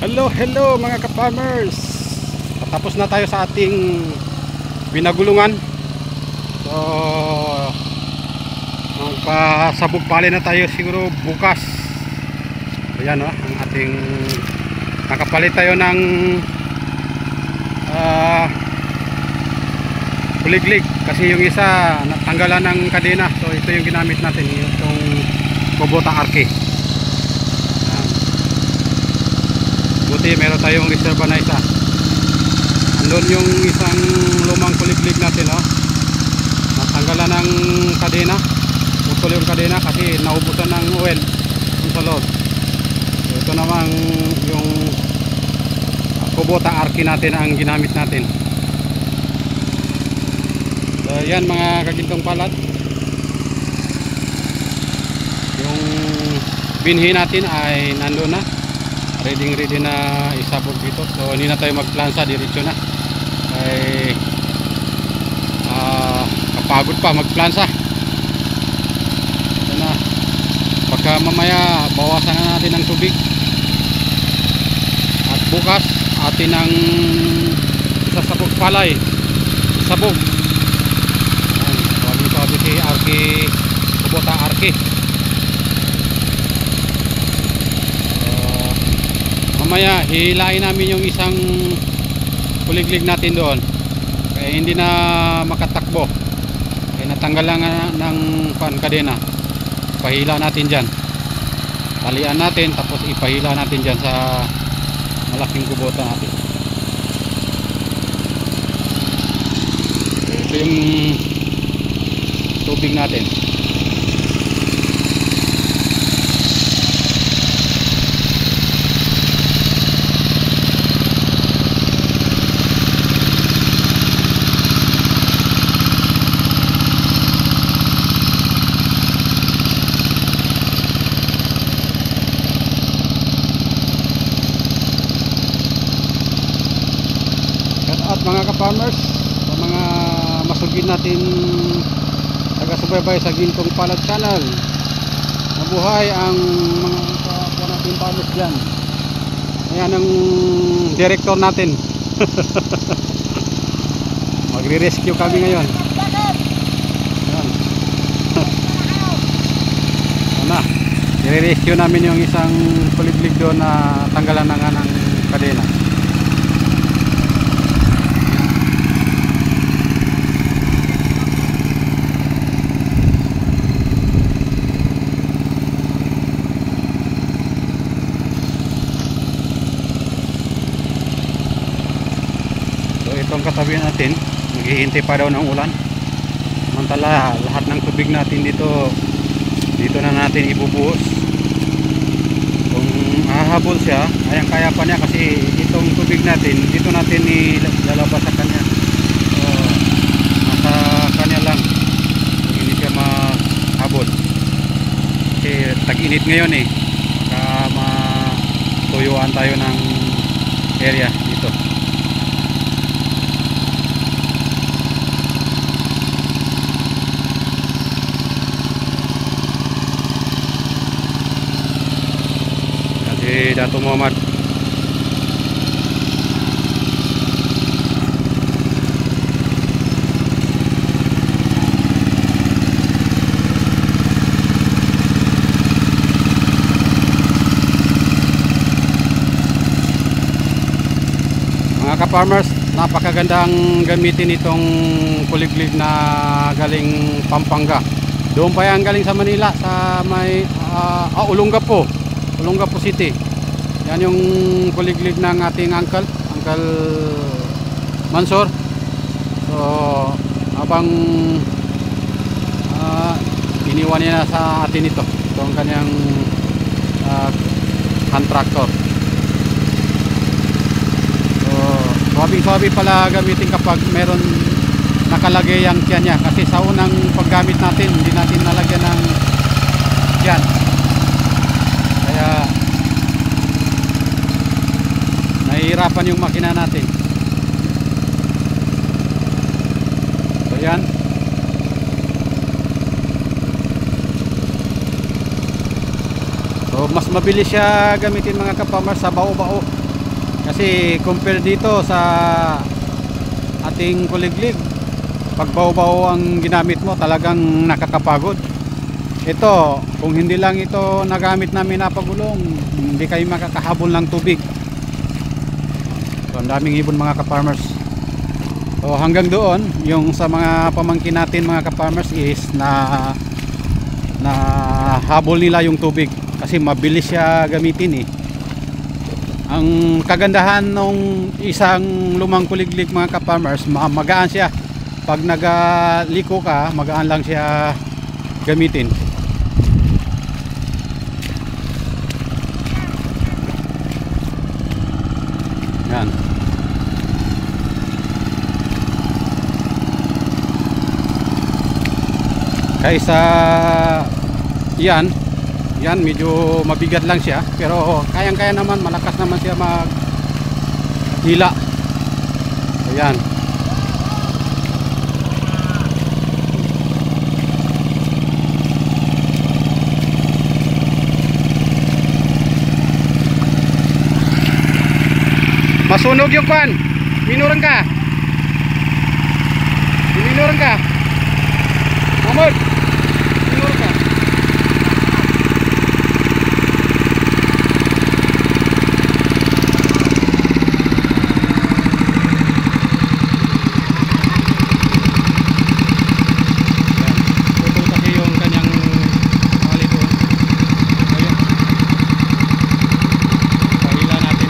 Hello mga ka-farmers. Tapos na tayo sa ating pinagulungan. So magpasabog pali na tayo siguro bukas. Ayan ang ating nakapalit tayo ng kuliglig kasi yung isa natanggalan ng kadena. So ito yung ginamit natin, itong Kubota Arke. Buti meron tayong reserva na isa. Andun yung isang lumang kuliglig natin, natanggalan ng kadena, putol yung kadena kasi naubusan ng oil sa loob. So ito naman yung Kubota Arke natin ang ginamit natin. So yan mga kagintong palad, yung binhi natin ay nandun na, ready na isabog dito. So hindi na tayo magplansa, diretso na ay kapagod pa magplansa. Ito na, pagka mamaya bawasan na natin ng tubig at bukas atin ang sasabog palay, sabog. Sabi si Arke, Kubota Arke. Mamaya hilain namin yung isang kuliglig natin doon, kaya hindi na makatakbo, kaya natanggal lang ng kadena. Pahila natin dyan, talian natin, tapos ipahila natin dyan sa malaking kubota natin. Ito yung tubig natin. At mga ka-farmers, sa mga masugid natin taga-subaybay sa Gintong Palad Channel, mabuhay ang mga kapwa natin farmers dyan. Ayan ang director natin. Magre-rescue kami ngayon. Ayan. Ano, i-rescue namin yung isang kuliglig doon na tanggalan na nga ng kadena. Itong katabi natin, naghihintay pa daw ng ulan. Samantala lahat ng tubig natin dito na natin ibubuhos. Kung hahabol siya, ayang kaya pa niya kasi itong tubig natin dito natin ilalabas sa kanya. So, nasa kanya lang, hindi siya mahabol kasi tag-init ngayon baka matuyuan tayo ng area dito. Dato Muhammad. Mga ka-farmers, napakagandang gamitin itong kuliglig na galing Pampanga. Doon pa yan galing sa Manila, sa may Olongapo City. Yan yung kuliglig ng ating Uncle Mansor. So habang iniwan niya sa atin ito ang kanyang hand tractor. So swabe pala gamitin kapag meron nakalagay ang tiyan niya, kasi sa unang paggamit natin hindi natin nalagyan ng tiyan, kaya nahihirapan yung makina natin. So yan, so mas mabilis siya gamitin mga kapamar sa bao-bao. Kasi compare dito sa ating kuliglig, pag baw-baw ang ginamit mo talagang nakakapagod. Ito, kung hindi lang ito nagamit namin na pagulong, hindi kayo makakahabol ng tubig. So, ang daming ibon mga ka-farmers. So hanggang doon, yung sa mga pamangkin natin mga ka-farmers is na habol nila yung tubig kasi mabilis siya gamitin eh. Ang kagandahan ng isang lumang kuliglig mga ka-farmers, magaan siya. Pag nagaliko ka, magaan lang siya gamitin. Yan. Kaysa yan medyo mabigat lang siya, pero kayang-kaya naman, malakas naman siya maghila. Ayan. Masunog yung kwan. Minurang ka. Minurang ka. Mahmud. Minurang ka. Putol kasi yung kanyang tali doon. Ayun. Pahila natin.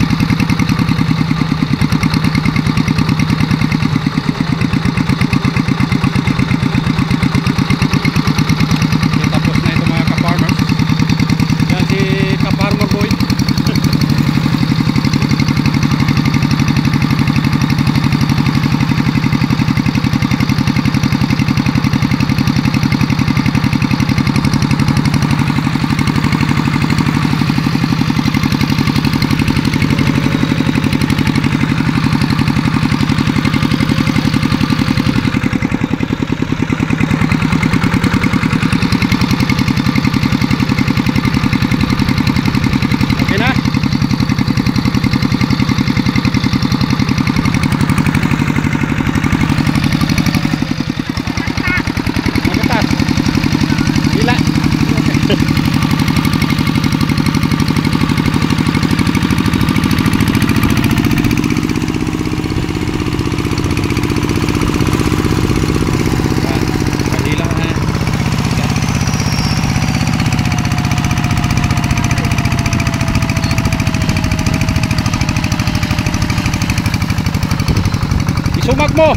Sumag mo.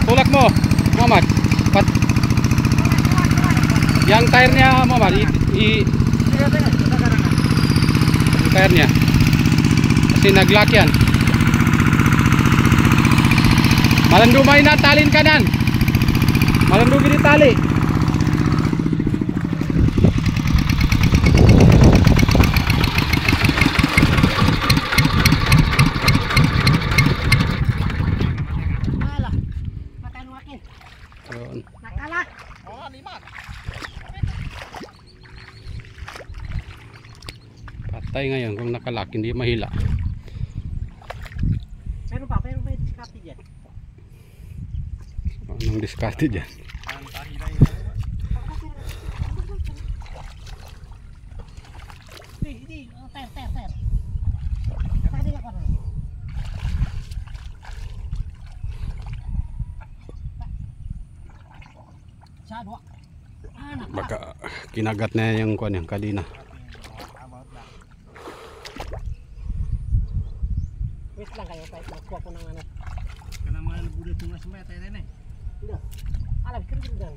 Tulak mo, Muhammad. Yang tire niya, Muhammad, yung tire niya. Kasi nag-lock yan. Malandumay na, talin ka nan. Malandumay ni tali. Patay ngayon kung nakalak, hindi mahila. Pero pa, pero may diskarte dyan. Anong diskarte dyan? Hindi, ter. Pwede ka pa rin. Saan wa? Baka kinagat na yung kuan yung kadina. Wait lang kayo, kahit magkuha ko ng ano. Kena mahal budak tungas semua tadi nih. Hindi. Alam, kira dyan.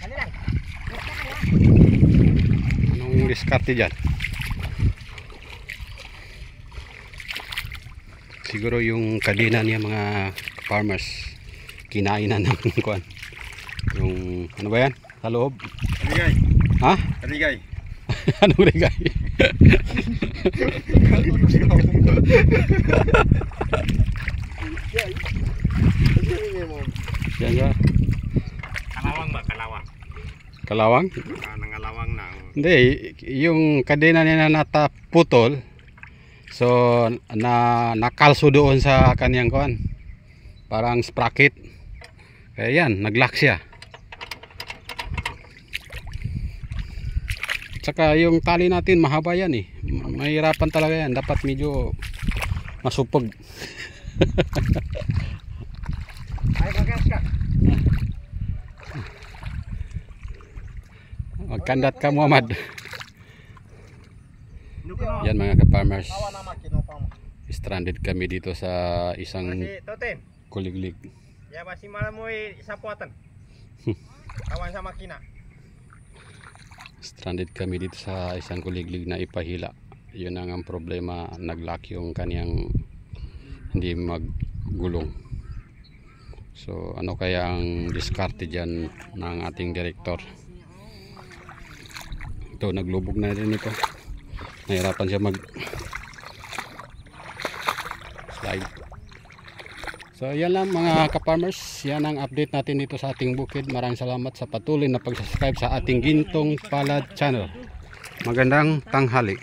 Dali lang. Basta kaya. Anong diskarte dyan? Siguro yung kadina niya mga farmers kinainan ng kuan. Yung ano ba yan? Sa loob? Rigay. Ha? Rigay. Anong rigay? Yan siya. Kalawang ba? Kalawang. Kalawang? Nangalawang na. Hindi, yung kadena niya na nataputol. So nakalso doon sa kanyang kuan. Parang sprocket. Kaya yan, nag-lock siya. Tsaka yung tali natin mahaba yan eh. Mahirapan talaga yan. Dapat medyo masupog. Ay, bagas ka. Magkandat ka, Muhammad. Nukuno. Yan mga ka-farmers. Awa na makinopang. Stranded kami dito sa isang Masih toten. kuliglig. Ya masih malam mo isapuatan. Awan sa makina. Stranded kami dito sa isang kuliglig na ipahila. Yun ang problema, nag-lock yung kaniyang hindi maggulong. So ano kaya ang diskarte dyan ng ating direktor? Ito, naglubog na rin ito. Nahirapan siya mag slide. So yan lang mga ka-farmers, yan ang update natin dito sa ating bukid. Maraming salamat sa patuloy na pag-subscribe sa ating Gintong Palad channel. Magandang tanghali.